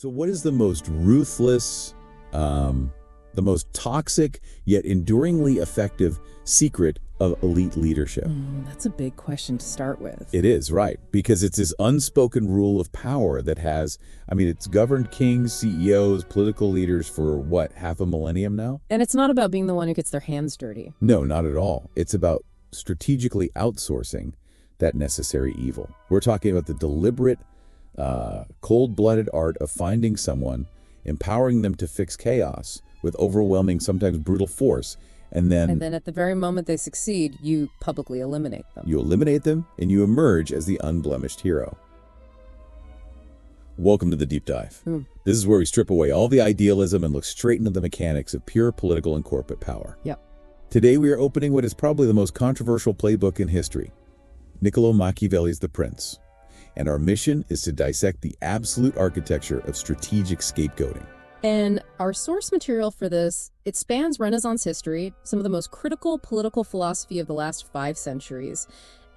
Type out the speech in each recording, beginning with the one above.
So what is the most ruthless, the most toxic, yet enduringly effective secret of elite leadership? That's a big question to start with. It is, right, because it's this unspoken rule of power that has, it's governed kings, CEOs, political leaders for, what, half a millennium now? And it's not about being the one who gets their hands dirty. No, not at all. It's about strategically outsourcing that necessary evil. We're talking about the deliberate, cold-blooded art of finding someone, empowering them to fix chaos with overwhelming, sometimes brutal force, and then at the very moment they succeed, you publicly eliminate them. You eliminate them, and you emerge as the unblemished hero. Welcome to the Deep Dive. This is where we strip away all the idealism and look straight into the mechanics of pure political and corporate power. Yep. Today we are opening what is probably the most controversial playbook in history, Niccolo Machiavelli's The Prince. And our mission is to dissect the absolute architecture of strategic scapegoating. And our source material for this, it spans Renaissance history, some of the most critical political philosophy of the last 5 centuries,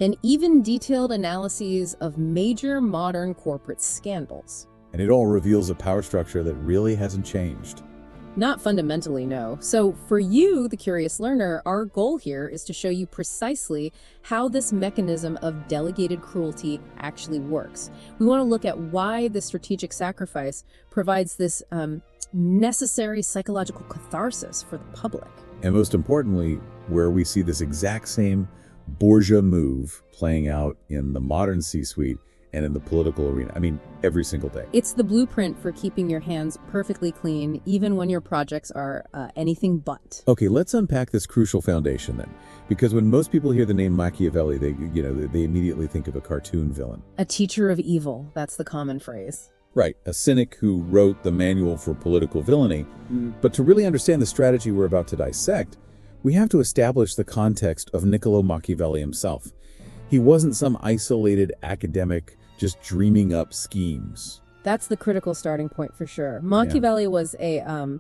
and even detailed analyses of major modern corporate scandals. And it all reveals a power structure that really hasn't changed. Not fundamentally, no. So for you, the curious learner, our goal here is to show you precisely how this mechanism of delegated cruelty actually works. We want to look at why the strategic sacrifice provides this necessary psychological catharsis for the public. And most importantly, where we see this exact same bourgeois move playing out in the modern C-suite and in the political arena. Every single day. It's the blueprint for keeping your hands perfectly clean, even when your projects are anything but. Okay, let's unpack this crucial foundation then. Because when most people hear the name Machiavelli, they immediately think of a cartoon villain. A teacher of evil, that's the common phrase. Right, a cynic who wrote the manual for political villainy. But to really understand the strategy we're about to dissect, we have to establish the context of Niccolo Machiavelli himself. He wasn't some isolated academic just dreaming up schemes. That's the critical starting point for sure. Machiavelli was a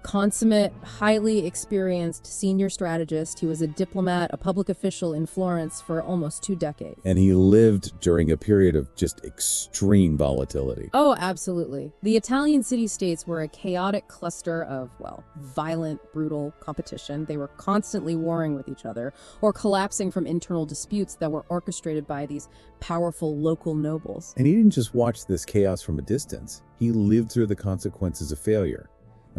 consummate, highly experienced senior strategist. He was a diplomat, a public official in Florence for almost 2 decades. And he lived during a period of just extreme volatility. Oh, absolutely. The Italian city-states were a chaotic cluster of, violent, brutal competition. They were constantly warring with each other or collapsing from internal disputes that were orchestrated by these powerful local nobles. And he didn't just watch this chaos from a distance. He lived through the consequences of failure.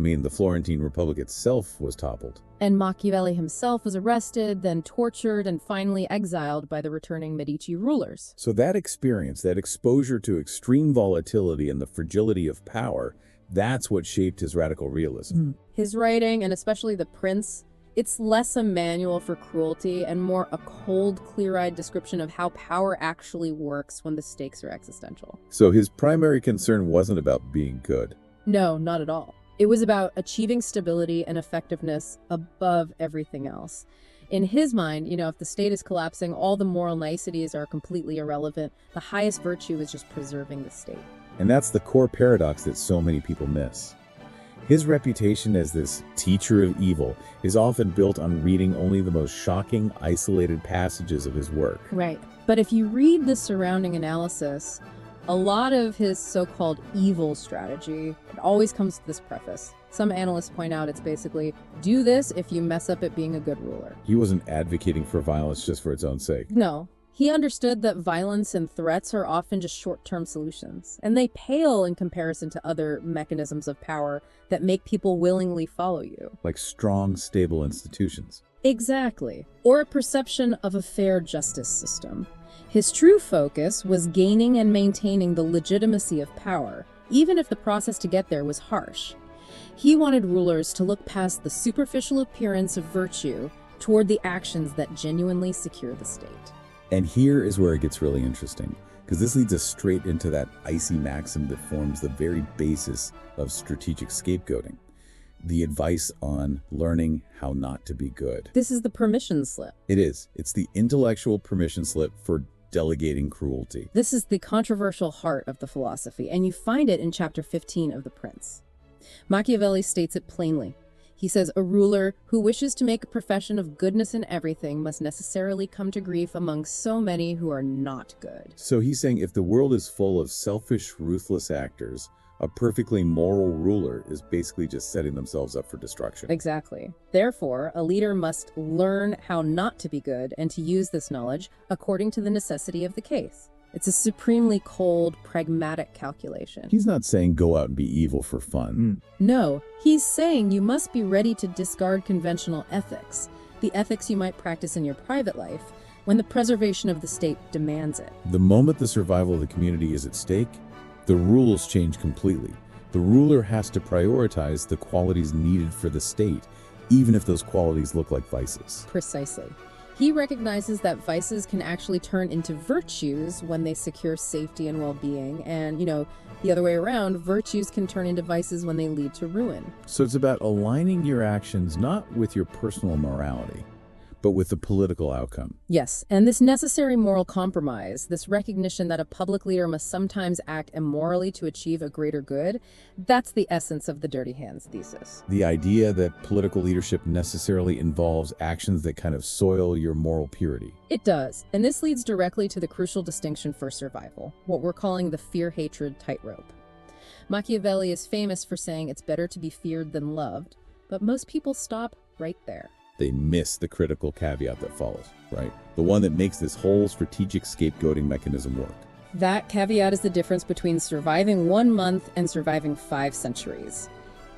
The Florentine Republic itself was toppled. And Machiavelli himself was arrested, then tortured, and finally exiled by the returning Medici rulers. So that experience, that exposure to extreme volatility and the fragility of power, that's what shaped his radical realism. His writing, and especially The Prince, it's less a manual for cruelty and more a cold, clear-eyed description of how power actually works when the stakes are existential. So his primary concern wasn't about being good. No, not at all. It was about achieving stability and effectiveness above everything else. In his mind, if the state is collapsing, all the moral niceties are completely irrelevant. The highest virtue is just preserving the state. And that's the core paradox that so many people miss. His reputation as this teacher of evil is often built on reading only the most shocking, isolated passages of his work. Right. But if you read the surrounding analysis, a lot of his so-called evil strategy, it always comes with this preface. Some analysts point out it's basically, do this if you mess up at being a good ruler. He wasn't advocating for violence just for its own sake. No. He understood that violence and threats are often just short-term solutions, and they pale in comparison to other mechanisms of power that make people willingly follow you. Like strong, stable institutions. Exactly. Or a perception of a fair justice system. His true focus was gaining and maintaining the legitimacy of power, even if the process to get there was harsh. He wanted rulers to look past the superficial appearance of virtue toward the actions that genuinely secure the state. And here is where it gets really interesting, because this leads us straight into that icy maxim that forms the very basis of strategic scapegoating. The advice on learning how not to be good. This is the permission slip. It is. It's the intellectual permission slip for delegating cruelty. This is the controversial heart of the philosophy, and you find it in chapter 15 of The Prince. Machiavelli states it plainly. He says, a ruler who wishes to make a profession of goodness in everything must necessarily come to grief among so many who are not good. So he's saying if the world is full of selfish, ruthless actors, A perfectly moral ruler is basically just setting themselves up for destruction. Exactly. Therefore, a leader must learn how not to be good and to use this knowledge according to the necessity of the case. It's a supremely cold, pragmatic calculation. He's not saying go out and be evil for fun. No, he's saying you must be ready to discard conventional ethics, the ethics you might practice in your private life, when the preservation of the state demands it. The moment the survival of the community is at stake, the rules change completely. The ruler has to prioritize the qualities needed for the state, even if those qualities look like vices. Precisely. He recognizes that vices can actually turn into virtues when they secure safety and well-being, and, the other way around, virtues can turn into vices when they lead to ruin. So it's about aligning your actions not with your personal morality, but with the political outcome. Yes, and this necessary moral compromise, this recognition that a public leader must sometimes act immorally to achieve a greater good, that's the essence of the Dirty Hands thesis. The idea that political leadership necessarily involves actions that kind of soil your moral purity. It does, and this leads directly to the crucial distinction for survival, what we're calling the fear-hatred tightrope. Machiavelli is famous for saying it's better to be feared than loved, but most people stop right there. They miss the critical caveat that follows, right? The one that makes this whole strategic scapegoating mechanism work. That caveat is the difference between surviving 1 month and surviving 5 centuries.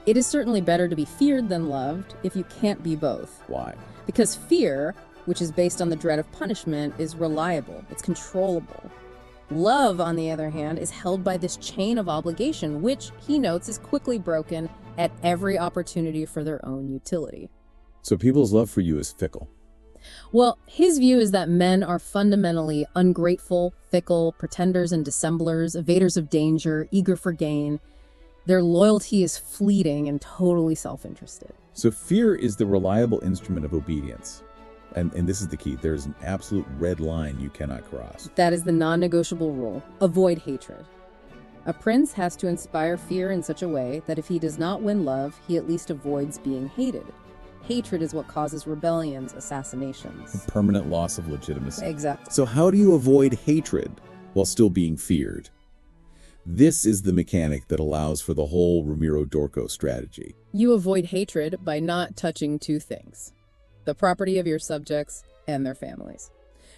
It is certainly better to be feared than loved if you can't be both. Why? Because fear, which is based on the dread of punishment, is reliable, it's controllable. Love, on the other hand, is held by this chain of obligation, which, he notes, is quickly broken at every opportunity for their own utility. So people's love for you is fickle. Well, his view is that men are fundamentally ungrateful, fickle, pretenders and dissemblers, evaders of danger, eager for gain. Their loyalty is fleeting and totally self-interested. So fear is the reliable instrument of obedience. And this is the key. There's an absolute red line you cannot cross. That is the non-negotiable rule. Avoid hatred. A prince has to inspire fear in such a way that if he does not win love, he at least avoids being hated. Hatred is what causes rebellions, assassinations. A permanent loss of legitimacy. Exactly. So how do you avoid hatred while still being feared? This is the mechanic that allows for the whole Ramiro Dorco strategy. You avoid hatred by not touching 2 things: the property of your subjects and their families.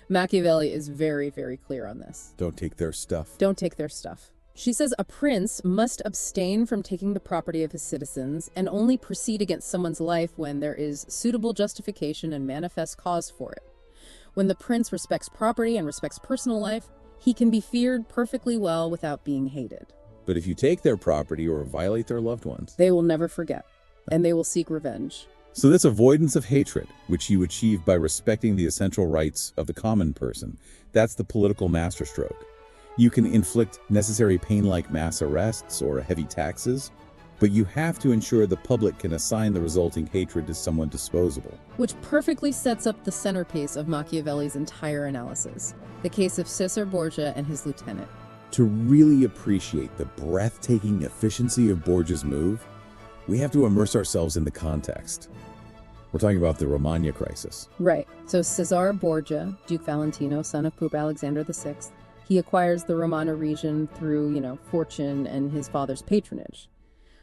Machiavelli is very, very clear on this. Don't take their stuff. Don't take their stuff. She says a prince must abstain from taking the property of his citizens and only proceed against someone's life when there is suitable justification and manifest cause for it. When the prince respects property and respects personal life, he can be feared perfectly well without being hated. But if you take their property or violate their loved ones, They will never forget, and they will seek revenge. so this avoidance of hatred, which you achieve by respecting the essential rights of the common person, that's the political masterstroke. You can inflict necessary pain like mass arrests or heavy taxes, but you have to ensure the public can assign the resulting hatred to someone disposable. Which perfectly sets up the centerpiece of Machiavelli's entire analysis, the case of Cesar Borgia and his lieutenant. To really appreciate the breathtaking efficiency of Borgia's move, we have to immerse ourselves in the context. We're talking about the Romagna crisis. Right. So Cesar Borgia, Duke Valentino, son of Pope Alexander VI, he acquires the Romagna region through, fortune and his father's patronage,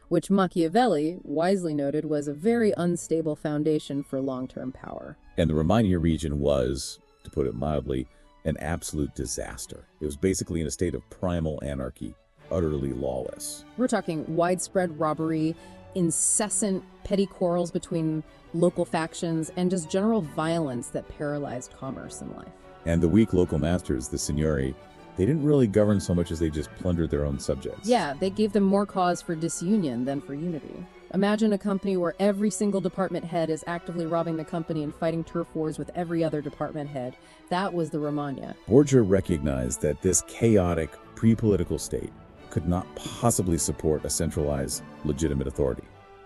which Machiavelli wisely noted was a very unstable foundation for long-term power. And the Romagna region was, to put it mildly, an absolute disaster. It was basically in a state of primal anarchy, utterly lawless. We're talking widespread robbery, incessant petty quarrels between local factions, and just general violence that paralyzed commerce and life. And the weak local masters, the signori, they didn't really govern so much as they just plundered their own subjects. Yeah, they gave them more cause for disunion than for unity. Imagine a company where every single department head is actively robbing the company and fighting turf wars with every other department head. That was the Romagna. Borgia recognized that this chaotic, pre-political state could not possibly support a centralized, legitimate authority.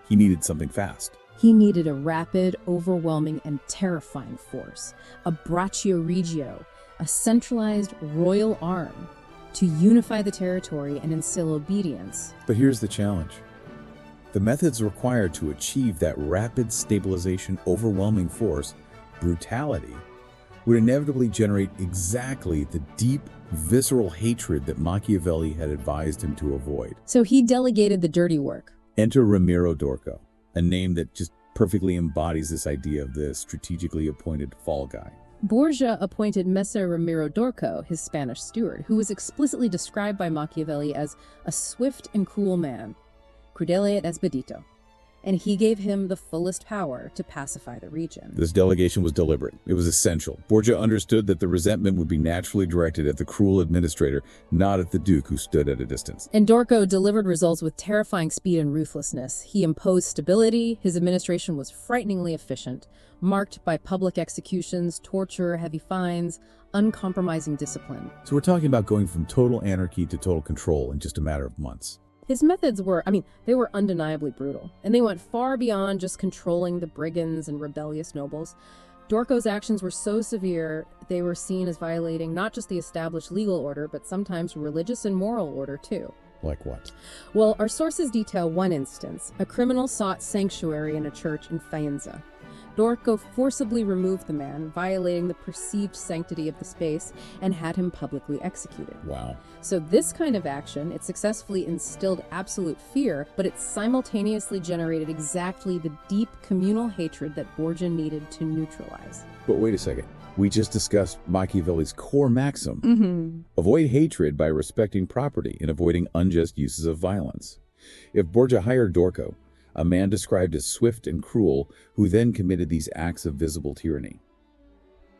He needed something fast. He needed a rapid, overwhelming, and terrifying force, a braccio regio, a centralized royal arm, to unify the territory and instill obedience. But here's the challenge. The methods required to achieve that rapid stabilization, overwhelming force, brutality, would inevitably generate exactly the deep, visceral hatred that Machiavelli had advised him to avoid. So he delegated the dirty work. Enter Ramiro Dorco, a name that just perfectly embodies this idea of the strategically appointed fall guy. Borgia appointed Messer Ramiro Dorco, his Spanish steward, who was explicitly described by Machiavelli as a swift and cruel man, crudele et expedito, and he gave him the fullest power to pacify the region. This delegation was deliberate. It was essential. Borgia understood that the resentment would be naturally directed at the cruel administrator, not at the duke who stood at a distance. And Dorco delivered results with terrifying speed and ruthlessness. He imposed stability. His administration was frighteningly efficient, marked by public executions, torture, heavy fines, uncompromising discipline. So we're talking about going from total anarchy to total control in just a matter of months. His methods were, they were undeniably brutal, and they went far beyond just controlling the brigands and rebellious nobles. Dorco's actions were so severe, they were seen as violating not just the established legal order, but sometimes religious and moral order too. Like what? Well, our sources detail one instance. A criminal sought sanctuary in a church in Faenza. Dorco forcibly removed the man, violating the perceived sanctity of the space, and had him publicly executed. Wow. So this kind of action, it successfully instilled absolute fear, but it simultaneously generated exactly the deep communal hatred that Borgia needed to neutralize. But wait a second. We just discussed Machiavelli's core maxim. Avoid hatred by respecting property and avoiding unjust uses of violence. If Borgia hired Dorco, a man described as swift and cruel, who then committed these acts of visible tyranny,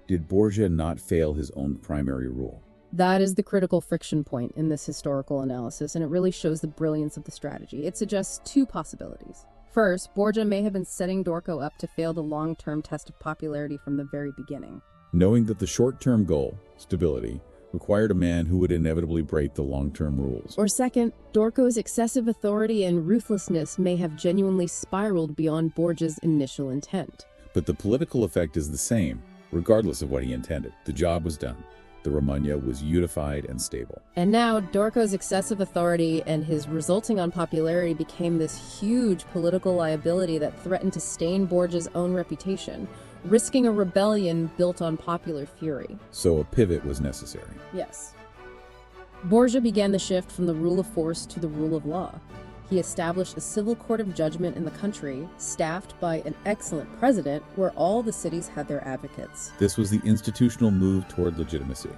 did Borgia not fail his own primary rule? That is the critical friction point in this historical analysis, and it really shows the brilliance of the strategy. It suggests two possibilities. First, Borgia may have been setting Dorco up to fail the long-term test of popularity from the very beginning. Knowing that the short-term goal, stability, required a man who would inevitably break the long-term rules. Or second, Dorco's excessive authority and ruthlessness may have genuinely spiraled beyond Borgia's initial intent. But the political effect is the same, regardless of what he intended. The job was done. The Romagna was unified and stable. And now, Dorco's excessive authority and his resulting unpopularity became this huge political liability that threatened to stain Borgia's own reputation, risking a rebellion built on popular fury. So a pivot was necessary. Yes. Borgia began the shift from the rule of force to the rule of law. He established a civil court of judgment in the country, staffed by an excellent president, where all the cities had their advocates. This was the institutional move toward legitimacy,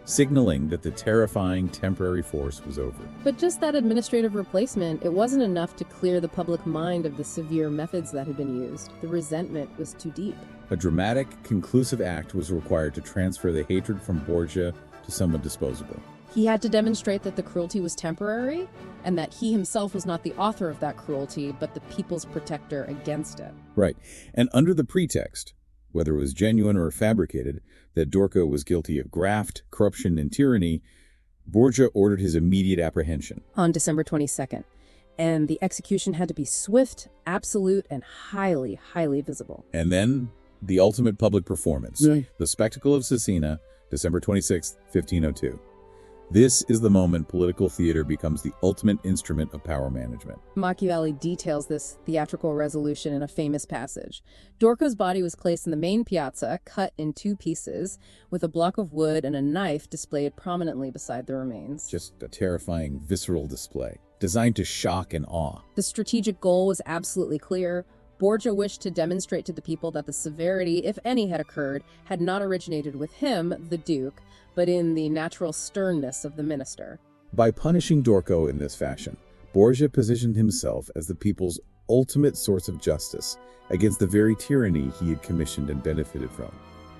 signaling that the terrifying temporary force was over. But just that administrative replacement, it wasn't enough to clear the public mind of the severe methods that had been used. The resentment was too deep. A dramatic, conclusive act was required to transfer the hatred from Borgia to someone disposable. He had to demonstrate that the cruelty was temporary, and that he himself was not the author of that cruelty, but the people's protector against it. Right. And under the pretext, whether it was genuine or fabricated, that Dorco was guilty of graft, corruption, and tyranny, Borgia ordered his immediate apprehension. On December 22nd. And the execution had to be swift, absolute, and highly, highly visible. And then, the ultimate public performance. The spectacle of Cesena, December 26, 1502. This is the moment political theater becomes the ultimate instrument of power management. Machiavelli details this theatrical resolution in a famous passage. Dorco's body was placed in the main piazza, cut in two pieces, with a block of wood and a knife displayed prominently beside the remains. Just a terrifying, visceral display, designed to shock and awe. The strategic goal was absolutely clear. Borgia wished to demonstrate to the people that the severity, if any had occurred, had not originated with him, the Duke, but in the natural sternness of the minister. By punishing Dorco in this fashion, Borgia positioned himself as the people's ultimate source of justice against the very tyranny he had commissioned and benefited from.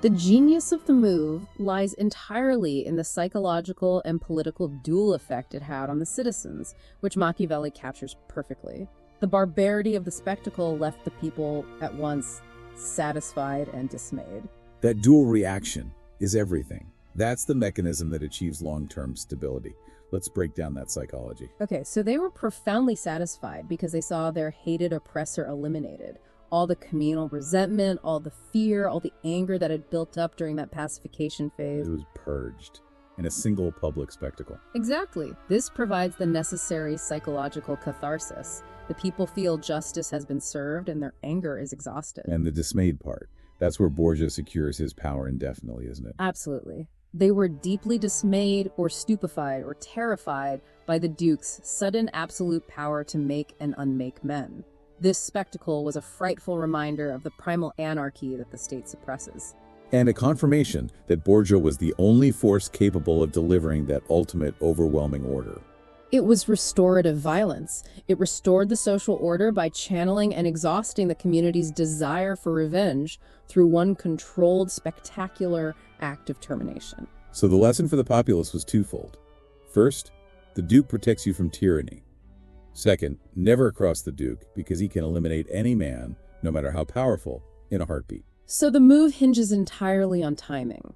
The genius of the move lies entirely in the psychological and political dual effect it had on the citizens, which Machiavelli captures perfectly. The barbarity of the spectacle left the people at once satisfied and dismayed. That dual reaction is everything. That's the mechanism that achieves long-term stability. Let's break down that psychology. Okay, so they were profoundly satisfied because they saw their hated oppressor eliminated. All the communal resentment, all the fear, all the anger that had built up during that pacification phase. It was purged in a single public spectacle. Exactly. This provides the necessary psychological catharsis. The people feel justice has been served and their anger is exhausted. And the dismayed part, That's where Borgia secures his power indefinitely, isn't it? Absolutely. They were deeply dismayed or stupefied or terrified by the Duke's sudden absolute power to make and unmake men. This spectacle was a frightful reminder of the primal anarchy that the state suppresses. And a confirmation that Borgia was the only force capable of delivering that ultimate overwhelming order. It was restorative violence. It restored the social order by channeling and exhausting the community's desire for revenge through one controlled, spectacular act of termination. So the lesson for the populace was twofold. First, the Duke protects you from tyranny. Second, never cross the Duke, because he can eliminate any man, no matter how powerful, in a heartbeat. So the move hinges entirely on timing.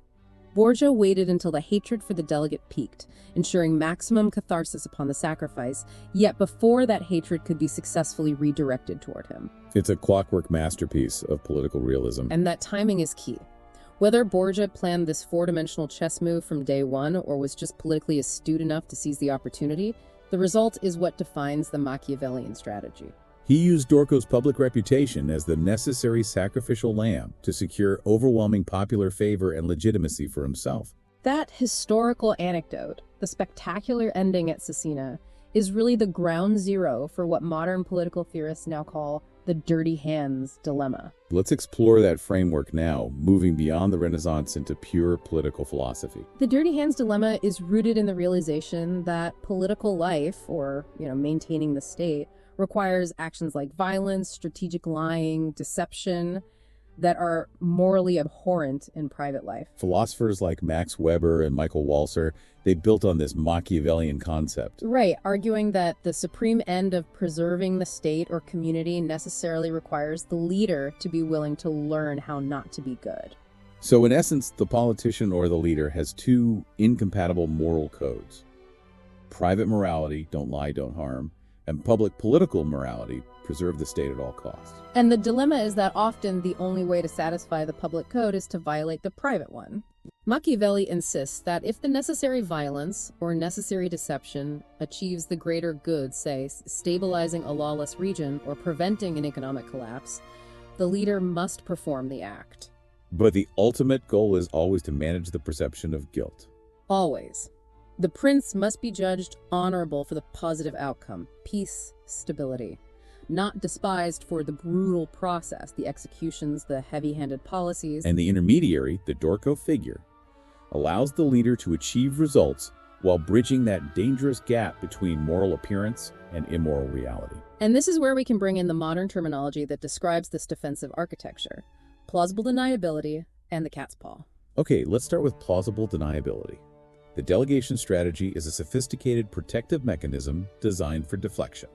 Borgia waited until the hatred for the delegate peaked, ensuring maximum catharsis upon the sacrifice, yet before that hatred could be successfully redirected toward him. It's a clockwork masterpiece of political realism. And that timing is key. Whether Borgia planned this four-dimensional chess move from day one or was just politically astute enough to seize the opportunity, the result is what defines the Machiavellian strategy. He used Dorco's public reputation as the necessary sacrificial lamb to secure overwhelming popular favor and legitimacy for himself. That historical anecdote, the spectacular ending at Cesena, is really the ground zero for what modern political theorists now call the dirty hands dilemma. Let's explore that framework now, moving beyond the Renaissance into pure political philosophy. The dirty hands dilemma is rooted in the realization that political life, or maintaining the state, requires actions like violence, strategic lying, deception, that are morally abhorrent in private life. Philosophers like Max Weber and Michael Walzer, they built on this Machiavellian concept. Right, arguing that the supreme end of preserving the state or community necessarily requires the leader to be willing to learn how not to be good. So in essence, the politician or the leader has two incompatible moral codes. Private morality, don't lie, don't harm, and public political morality, preserve the state at all costs. And the dilemma is that often the only way to satisfy the public code is to violate the private one. Machiavelli insists that if the necessary violence or necessary deception achieves the greater good, say, stabilizing a lawless region or preventing an economic collapse, the leader must perform the act. But the ultimate goal is always to manage the perception of guilt. Always. The prince must be judged honorable for the positive outcome, peace, stability, not despised for the brutal process, the executions, the heavy-handed policies. And the intermediary, the Dorco figure, allows the leader to achieve results while bridging that dangerous gap between moral appearance and immoral reality. And this is where we can bring in the modern terminology that describes this defensive architecture: plausible deniability and the cat's paw. Okay, let's start with plausible deniability. The delegation strategy is a sophisticated protective mechanism designed for deflection.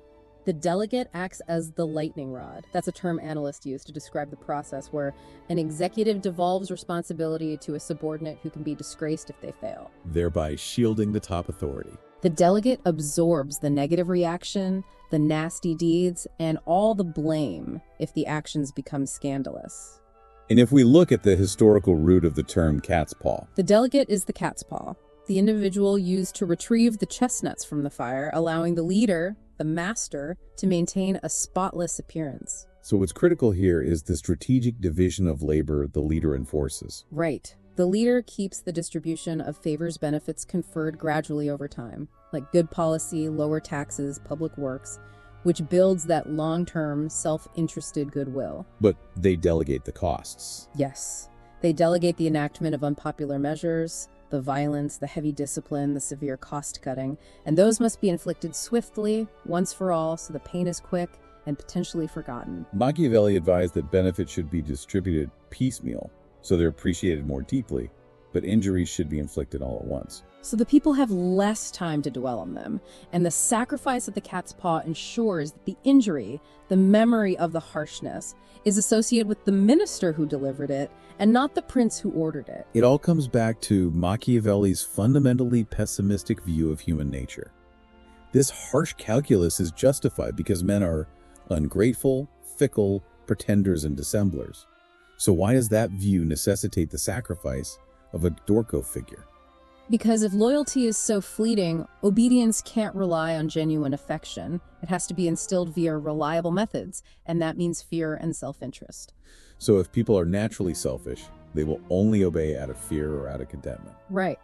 The delegate acts as the lightning rod. That's a term analysts use to describe the process where an executive devolves responsibility to a subordinate who can be disgraced if they fail, thereby shielding the top authority. The delegate absorbs the negative reaction, the nasty deeds, and all the blame if the actions become scandalous. And if we look at the historical root of the term cat's paw, the delegate is the cat's paw, the individual used to retrieve the chestnuts from the fire, allowing the leader, the master, to maintain a spotless appearance. So what's critical here is the strategic division of labor the leader enforces. Right. The leader keeps the distribution of favors benefits conferred gradually over time, like good policy, lower taxes, public works, which builds that long-term, self-interested goodwill. But they delegate the costs. Yes. They delegate the enactment of unpopular measures, the violence, the heavy discipline, the severe cost-cutting, and those must be inflicted swiftly, once for all, so the pain is quick and potentially forgotten. Machiavelli advised that benefits should be distributed piecemeal, so they're appreciated more deeply, but injuries should be inflicted all at once. So the people have less time to dwell on them, and the sacrifice of the cat's paw ensures that the injury, the memory of the harshness, is associated with the minister who delivered it, and not the prince who ordered it. It all comes back to Machiavelli's fundamentally pessimistic view of human nature. This harsh calculus is justified because men are ungrateful, fickle, pretenders, and dissemblers. So why does that view necessitate the sacrifice of a Dorco figure? Because if loyalty is so fleeting, obedience can't rely on genuine affection. It has to be instilled via reliable methods, and that means fear and self-interest. So if people are naturally selfish, they will only obey out of fear or out of contentment. Right.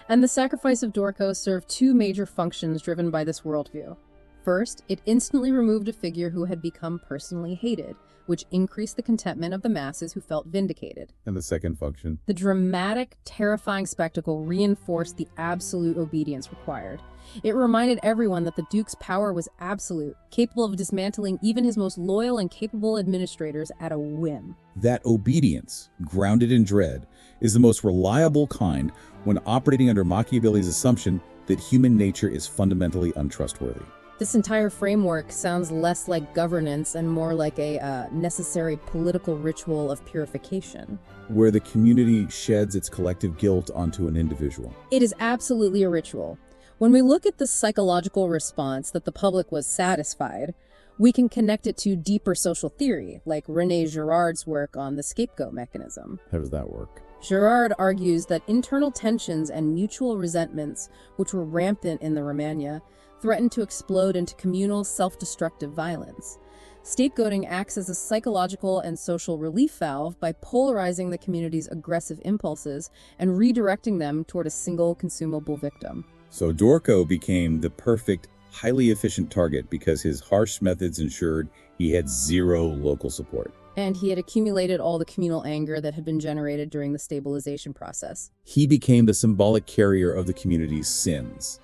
And the sacrifice of Dorco served two major functions driven by this worldview. First, it instantly removed a figure who had become personally hated, which increased the contentment of the masses who felt vindicated. And the second function? The dramatic, terrifying spectacle reinforced the absolute obedience required. It reminded everyone that the Duke's power was absolute, capable of dismantling even his most loyal and capable administrators at a whim. That obedience, grounded in dread, is the most reliable kind when operating under Machiavelli's assumption that human nature is fundamentally untrustworthy. This entire framework sounds less like governance and more like a necessary political ritual of purification. Where the community sheds its collective guilt onto an individual. It is absolutely a ritual. When we look at the psychological response that the public was satisfied, we can connect it to deeper social theory, like René Girard's work on the scapegoat mechanism. How does that work? Girard argues that internal tensions and mutual resentments, which were rampant in the Romagna, threatened to explode into communal, self-destructive violence. Scapegoating acts as a psychological and social relief valve by polarizing the community's aggressive impulses and redirecting them toward a single consumable victim. So Dorco became the perfect, highly efficient target because his harsh methods ensured he had zero local support. And he had accumulated all the communal anger that had been generated during the stabilization process. He became the symbolic carrier of the community's sins,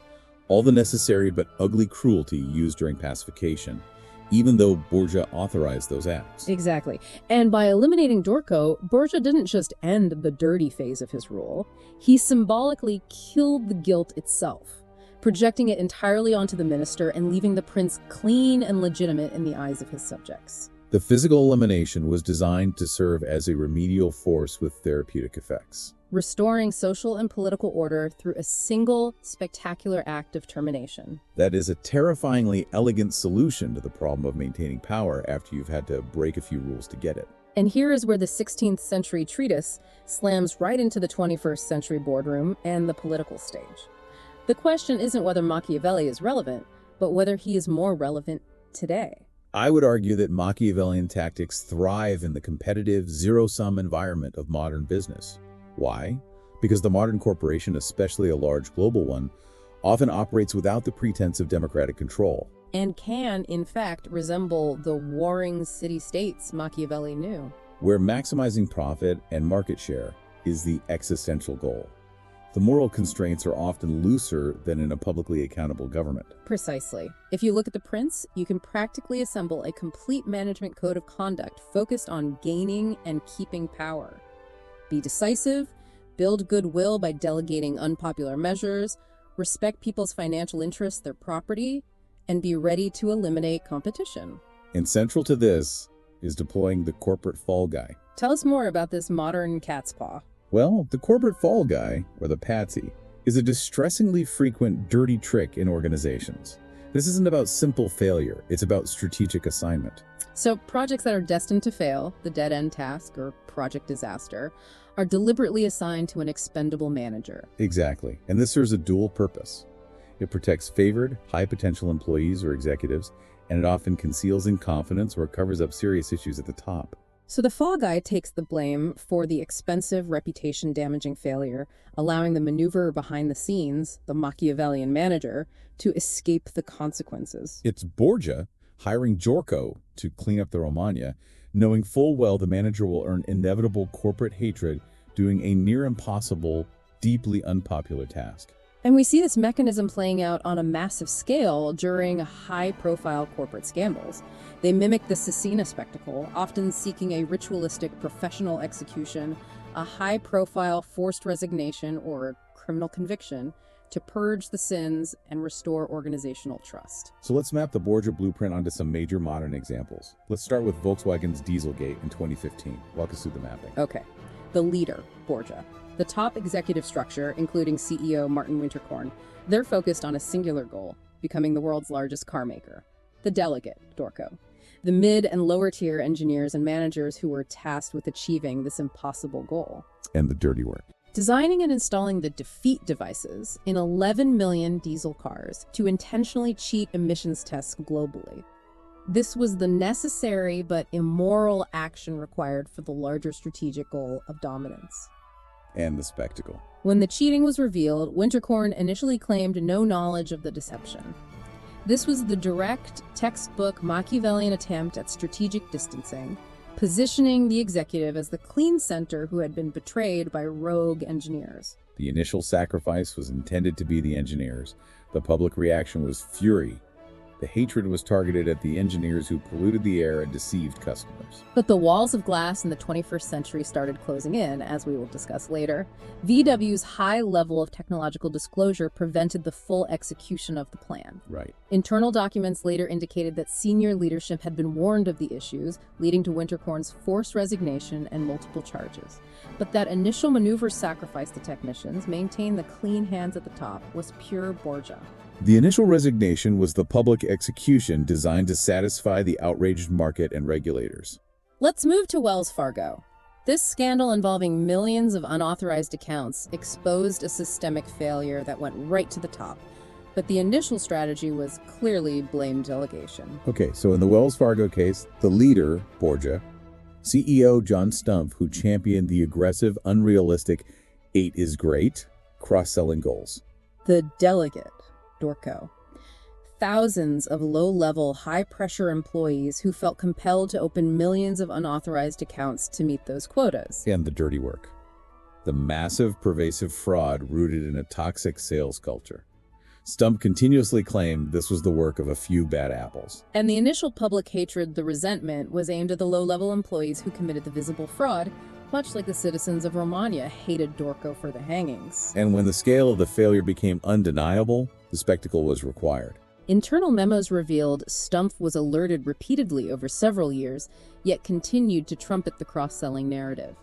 all the necessary but ugly cruelty used during pacification, even though Borgia authorized those acts. Exactly. And by eliminating Dorco, Borgia didn't just end the dirty phase of his rule, he symbolically killed the guilt itself, projecting it entirely onto the minister and leaving the prince clean and legitimate in the eyes of his subjects. The physical elimination was designed to serve as a remedial force with therapeutic effects, restoring social and political order through a single, spectacular act of termination. That is a terrifyingly elegant solution to the problem of maintaining power after you've had to break a few rules to get it. And here is where the 16th century treatise slams right into the 21st century boardroom and the political stage. The question isn't whether Machiavelli is relevant, but whether he is more relevant today. I would argue that Machiavellian tactics thrive in the competitive, zero-sum environment of modern business. Why? Because the modern corporation, especially a large global one, often operates without the pretense of democratic control. And can, in fact, resemble the warring city-states Machiavelli knew. Where maximizing profit and market share is the existential goal. The moral constraints are often looser than in a publicly accountable government. Precisely. If you look at the prince, you can practically assemble a complete management code of conduct focused on gaining and keeping power. Be decisive, build goodwill by delegating unpopular measures, respect people's financial interests, their property, and be ready to eliminate competition. And central to this is deploying the corporate fall guy. Tell us more about this modern cat's paw. Well, the corporate fall guy, or the patsy, is a distressingly frequent dirty trick in organizations. This isn't about simple failure, it's about strategic assignment. So projects that are destined to fail, the dead-end task or project disaster, are deliberately assigned to an expendable manager. Exactly, and this serves a dual purpose. It protects favored, high-potential employees or executives, and it often conceals incompetence or covers up serious issues at the top. So the fall guy takes the blame for the expensive, reputation-damaging failure, allowing the maneuverer behind the scenes, the Machiavellian manager, to escape the consequences. It's Borgia hiring Dorco to clean up the Romagna, knowing full well the manager will earn inevitable corporate hatred doing a near impossible, deeply unpopular task. And we see this mechanism playing out on a massive scale during high-profile corporate scandals. They mimic the Cecina spectacle, often seeking a ritualistic professional execution, a high-profile forced resignation or criminal conviction to purge the sins and restore organizational trust. So let's map the Borgia blueprint onto some major modern examples. Let's start with Volkswagen's Dieselgate in 2015. Walk us through the mapping. Okay. The leader, Borgia. The top executive structure, including CEO Martin Winterkorn, they're focused on a singular goal, becoming the world's largest car maker. The delegate, Dorco. The mid and lower tier engineers and managers who were tasked with achieving this impossible goal. And the dirty work. Designing and installing the defeat devices in 11 million diesel cars to intentionally cheat emissions tests globally. This was the necessary but immoral action required for the larger strategic goal of dominance. And the spectacle. When the cheating was revealed, Winterkorn initially claimed no knowledge of the deception. This was the direct, textbook Machiavellian attempt at strategic distancing, positioning the executive as the clean center who had been betrayed by rogue engineers. The initial sacrifice was intended to be the engineers. The public reaction was fury. The hatred was targeted at the engineers who polluted the air and deceived customers. But the walls of glass in the 21st century started closing in, as we will discuss later. VW's high level of technological disclosure prevented the full execution of the plan. Right. Internal documents later indicated that senior leadership had been warned of the issues, leading to Winterkorn's forced resignation and multiple charges. But that initial maneuver sacrificed the technicians, maintained the clean hands at the top, was pure Borgia. The initial resignation was the public execution designed to satisfy the outraged market and regulators. Let's move to Wells Fargo. This scandal involving millions of unauthorized accounts exposed a systemic failure that went right to the top. But the initial strategy was clearly blame delegation. Okay, so in the Wells Fargo case, the leader, Borgia, CEO John Stumpf, who championed the aggressive, unrealistic 8 is great cross-selling goals. The delegate, Dorco. Thousands of low-level, high-pressure employees who felt compelled to open millions of unauthorized accounts to meet those quotas. And the dirty work. The massive, pervasive fraud rooted in a toxic sales culture. Stumpf continuously claimed this was the work of a few bad apples. And the initial public hatred, the resentment, was aimed at the low-level employees who committed the visible fraud, much like the citizens of Romagna hated Dorco for the hangings. And when the scale of the failure became undeniable, the spectacle was required. Internal memos revealed Stumpf was alerted repeatedly over several years, yet continued to trumpet the cross-selling narrative.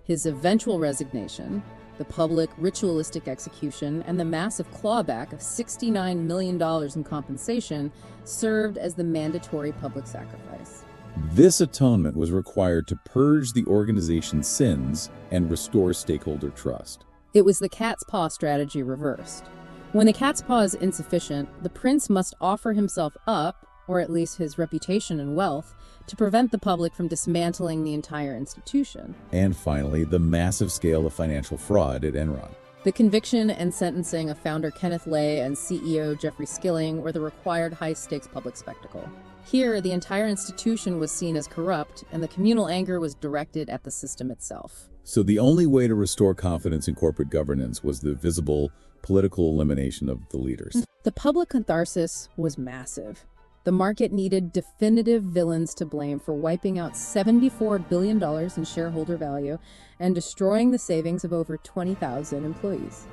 His eventual resignation, the public ritualistic execution, and the massive clawback of $69 million in compensation served as the mandatory public sacrifice. This atonement was required to purge the organization's sins and restore stakeholder trust. It was the cat's paw strategy reversed. When the cat's paw is insufficient, the prince must offer himself up, or at least his reputation and wealth, to prevent the public from dismantling the entire institution. And finally, the massive scale of financial fraud at Enron. The conviction and sentencing of founder Kenneth Lay and CEO Jeffrey Skilling were the required high-stakes public spectacle. Here, the entire institution was seen as corrupt, and the communal anger was directed at the system itself. So the only way to restore confidence in corporate governance was the visible political elimination of the leaders. The public catharsis was massive. The market needed definitive villains to blame for wiping out $74 billion in shareholder value and destroying the savings of over 20,000 employees.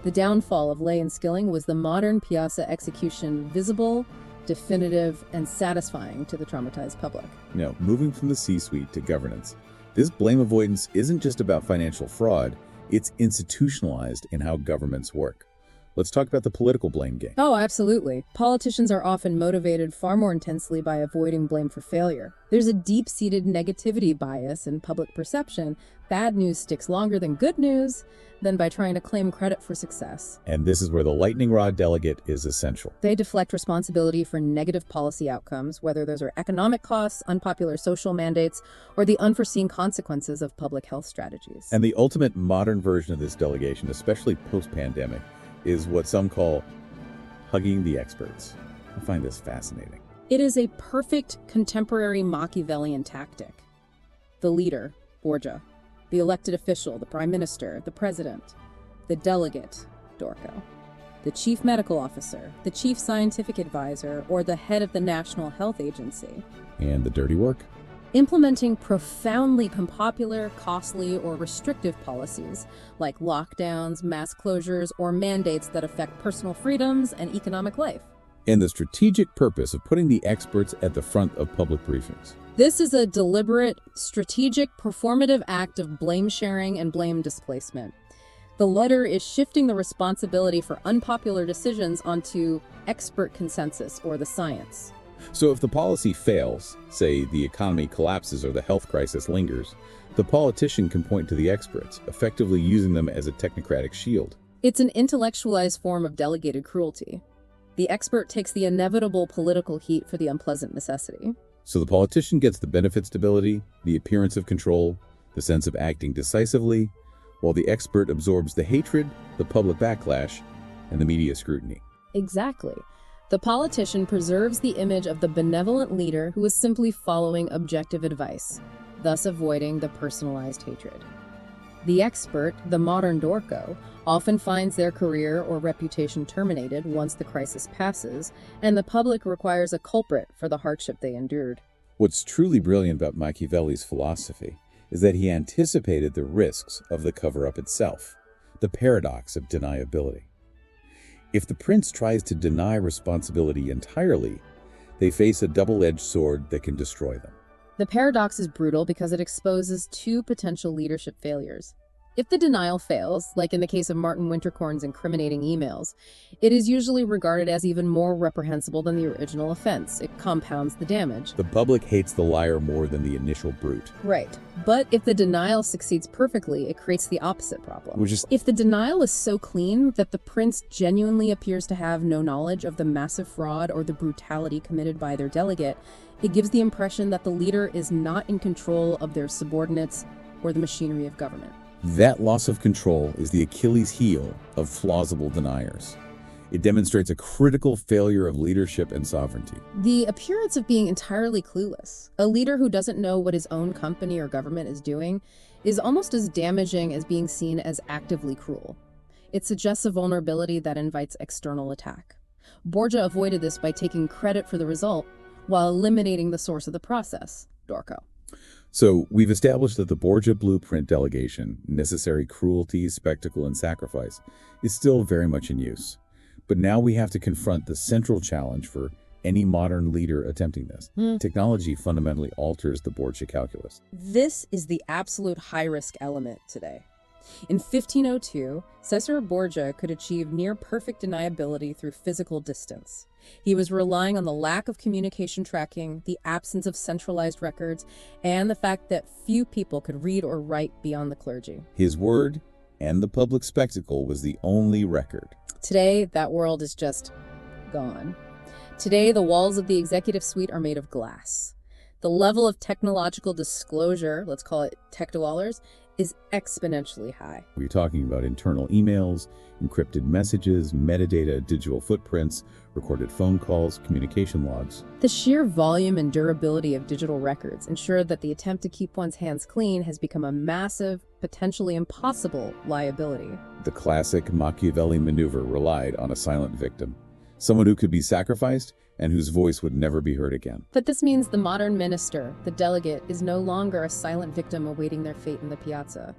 The downfall of Lay and Skilling was the modern Piazza execution, visible, definitive, and satisfying to the traumatized public. Now, moving from the C-suite to governance, this blame avoidance isn't just about financial fraud, it's institutionalized in how governments work. Let's talk about the political blame game. Oh, absolutely. Politicians are often motivated far more intensely by avoiding blame for failure. There's a deep-seated negativity bias in public perception. Bad news sticks longer than good news than by trying to claim credit for success. And this is where the lightning rod delegate is essential. They deflect responsibility for negative policy outcomes, whether those are economic costs, unpopular social mandates, or the unforeseen consequences of public health strategies. And the ultimate modern version of this delegation, especially post-pandemic, is what some call hugging the experts. I find this fascinating. It is a perfect contemporary Machiavellian tactic. The leader, Borgia, the elected official, the prime minister, the president, the delegate, Dorco, the chief medical officer, the chief scientific advisor, or the head of the National Health Agency. And the dirty work? Implementing profoundly unpopular, costly, or restrictive policies like lockdowns, mass closures, or mandates that affect personal freedoms and economic life. And the strategic purpose of putting the experts at the front of public briefings. This is a deliberate, strategic, performative act of blame sharing and blame displacement. The latter is shifting the responsibility for unpopular decisions onto expert consensus or the science. So if the policy fails, say the economy collapses or the health crisis lingers, the politician can point to the experts, effectively using them as a technocratic shield. It's an intellectualized form of delegated cruelty. The expert takes the inevitable political heat for the unpleasant necessity. So the politician gets the benefit stability, the appearance of control, the sense of acting decisively, while the expert absorbs the hatred, the public backlash, and the media scrutiny. Exactly. The politician preserves the image of the benevolent leader who is simply following objective advice, thus avoiding the personalized hatred. The expert, the modern Dorco, often finds their career or reputation terminated once the crisis passes, and the public requires a culprit for the hardship they endured. What's truly brilliant about Machiavelli's philosophy is that he anticipated the risks of the cover-up itself, the paradox of deniability. If the prince tries to deny responsibility entirely, they face a double-edged sword that can destroy them. The paradox is brutal because it exposes two potential leadership failures. If the denial fails, like in the case of Martin Winterkorn's incriminating emails, it is usually regarded as even more reprehensible than the original offense. It compounds the damage. The public hates the liar more than the initial brute. Right. But if the denial succeeds perfectly, it creates the opposite problem. If the denial is so clean that the prince genuinely appears to have no knowledge of the massive fraud or the brutality committed by their delegate, it gives the impression that the leader is not in control of their subordinates or the machinery of government. That loss of control is the Achilles heel of plausible deniers. It demonstrates a critical failure of leadership and sovereignty. The appearance of being entirely clueless, a leader who doesn't know what his own company or government is doing, is almost as damaging as being seen as actively cruel. It suggests a vulnerability that invites external attack. Borgia avoided this by taking credit for the result while eliminating the source of the process, Dorco. So we've established that the Borgia blueprint delegation, necessary cruelty, spectacle, and sacrifice, is still very much in use. But now we have to confront the central challenge for any modern leader attempting this. Technology fundamentally alters the Borgia calculus. This is the absolute high-risk element today. In 1502, Cesare Borgia could achieve near-perfect deniability through physical distance. He was relying on the lack of communication tracking, the absence of centralized records, and the fact that few people could read or write beyond the clergy. His word and the public spectacle was the only record. Today, that world is just gone. Today, the walls of the executive suite are made of glass. The level of technological disclosure, let's call it tech dollars, is exponentially high. We're talking about internal emails, encrypted messages, metadata, digital footprints, recorded phone calls, communication logs. The sheer volume and durability of digital records ensure that the attempt to keep one's hands clean has become a massive, potentially impossible liability. The classic Machiavelli maneuver relied on a silent victim, someone who could be sacrificed and whose voice would never be heard again. But this means the modern minister, the delegate, is no longer a silent victim awaiting their fate in the piazza.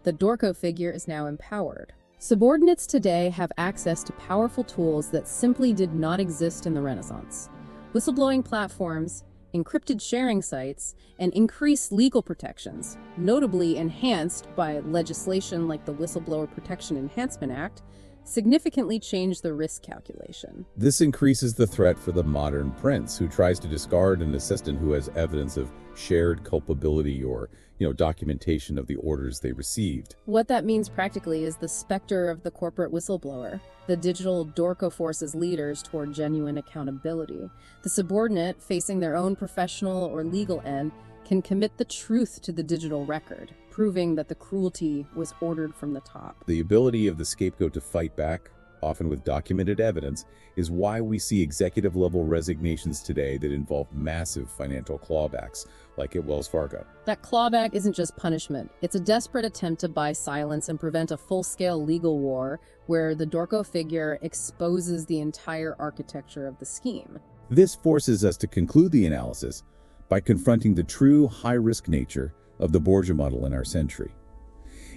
The Dorco figure is now empowered. Subordinates today have access to powerful tools that simply did not exist in the Renaissance. Whistleblowing platforms, encrypted sharing sites, and increased legal protections, notably enhanced by legislation like the Whistleblower Protection Enhancement Act, significantly change the risk calculation. This increases the threat for the modern prince who tries to discard an assistant who has evidence of shared culpability or, documentation of the orders they received. What that means practically is the specter of the corporate whistleblower. The digital Dorco forces leaders toward genuine accountability. The subordinate, facing their own professional or legal end, can commit the truth to the digital record, proving that the cruelty was ordered from the top. The ability of the scapegoat to fight back, often with documented evidence, is why we see executive-level resignations today that involve massive financial clawbacks, like at Wells Fargo. That clawback isn't just punishment. It's a desperate attempt to buy silence and prevent a full-scale legal war where the Dorco figure exposes the entire architecture of the scheme. This forces us to conclude the analysis by confronting the true high-risk nature of the Borgia model in our century.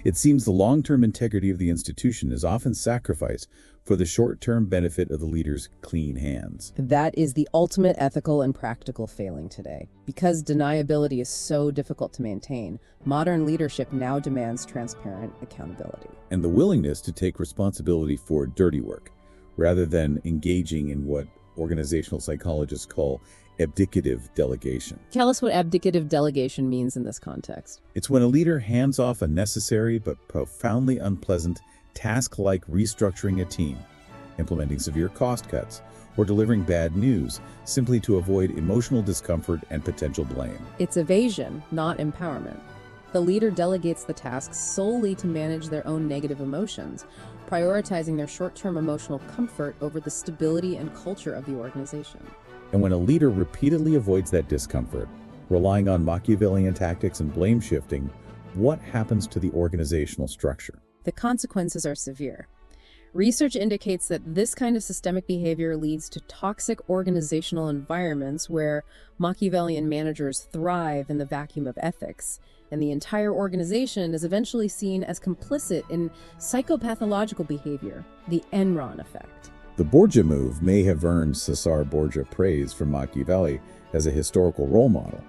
It seems the long-term integrity of the institution is often sacrificed for the short-term benefit of the leader's clean hands. That is the ultimate ethical and practical failing today. Because deniability is so difficult to maintain, modern leadership now demands transparent accountability. And the willingness to take responsibility for dirty work, rather than engaging in what organizational psychologists call abdicative delegation. Tell us what abdicative delegation means in this context. It's when a leader hands off a necessary but profoundly unpleasant task like restructuring a team implementing severe cost cuts, or delivering bad news simply to avoid emotional discomfort and potential blame. It's evasion, not empowerment. The leader delegates the tasks solely to manage their own negative emotions, prioritizing their short-term emotional comfort over the stability and culture of the organization. And when a leader repeatedly avoids that discomfort, relying on Machiavellian tactics and blame shifting, what happens to the organizational structure? The consequences are severe. Research indicates that this kind of systemic behavior leads to toxic organizational environments where Machiavellian managers thrive in the vacuum of ethics, and the entire organization is eventually seen as complicit in psychopathological behavior, the Enron effect. The Borgia move may have earned Cesare Borgia praise from Machiavelli as a historical role model,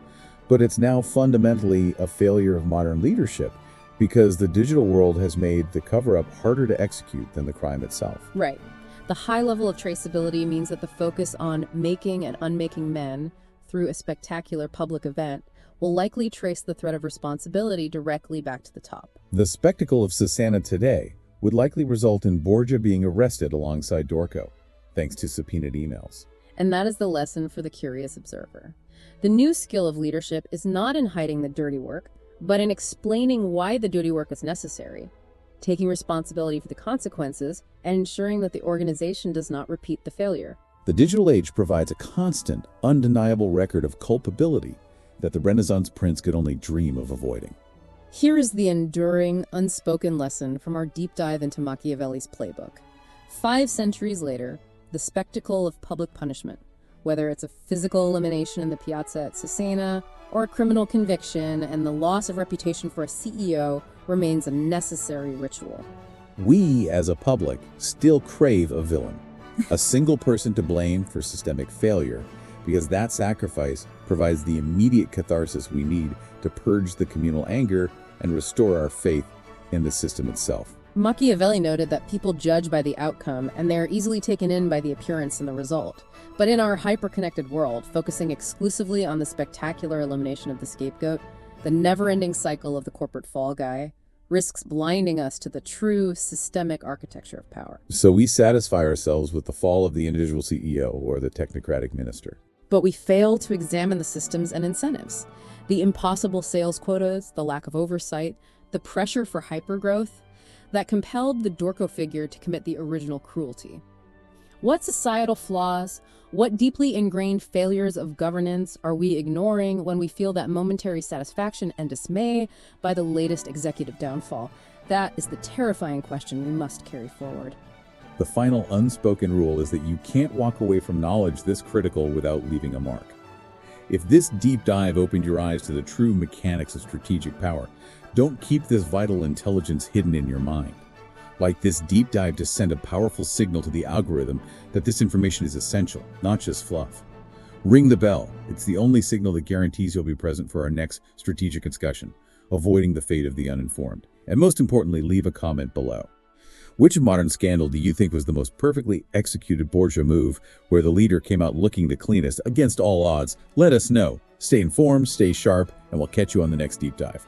but it's now fundamentally a failure of modern leadership because the digital world has made the cover-up harder to execute than the crime itself. Right. The high level of traceability means that the focus on making and unmaking men through a spectacular public event will likely trace the threat of responsibility directly back to the top. The spectacle of Cesana today would likely result in Borgia being arrested alongside Dorco, thanks to subpoenaed emails. And that is the lesson for the curious observer. The new skill of leadership is not in hiding the dirty work, but in explaining why the dirty work is necessary, taking responsibility for the consequences, and ensuring that the organization does not repeat the failure. The digital age provides a constant, undeniable record of culpability that the Renaissance prince could only dream of avoiding. Here is the enduring, unspoken lesson from our deep dive into Machiavelli's playbook. 5 centuries later, the spectacle of public punishment, whether it's a physical elimination in the piazza at Cesena, or a criminal conviction and the loss of reputation for a CEO, remains a necessary ritual. We, as a public, still crave a villain, a single person to blame for systemic failure, because that sacrifice provides the immediate catharsis we need to purge the communal anger and restore our faith in the system itself. Machiavelli noted that people judge by the outcome, and they are easily taken in by the appearance and the result. But in our hyper-connected world, focusing exclusively on the spectacular elimination of the scapegoat, the never-ending cycle of the corporate fall guy, risks blinding us to the true systemic architecture of power. So we satisfy ourselves with the fall of the individual CEO or the technocratic minister. But we fail to examine the systems and incentives, the impossible sales quotas, the lack of oversight, the pressure for hypergrowth that compelled the Dorco figure to commit the original cruelty. What societal flaws, what deeply ingrained failures of governance are we ignoring when we feel that momentary satisfaction and dismay by the latest executive downfall? That is the terrifying question we must carry forward. The final unspoken rule is that you can't walk away from knowledge this critical without leaving a mark. If this deep dive opened your eyes to the true mechanics of strategic power, don't keep this vital intelligence hidden in your mind. Like this deep dive to send a powerful signal to the algorithm that this information is essential, not just fluff. Ring the bell. It's the only signal that guarantees you'll be present for our next strategic discussion, avoiding the fate of the uninformed. And most importantly, leave a comment below. Which modern scandal do you think was the most perfectly executed Borgia move, where the leader came out looking the cleanest against all odds? Let us know. Stay informed, stay sharp, and we'll catch you on the next deep dive.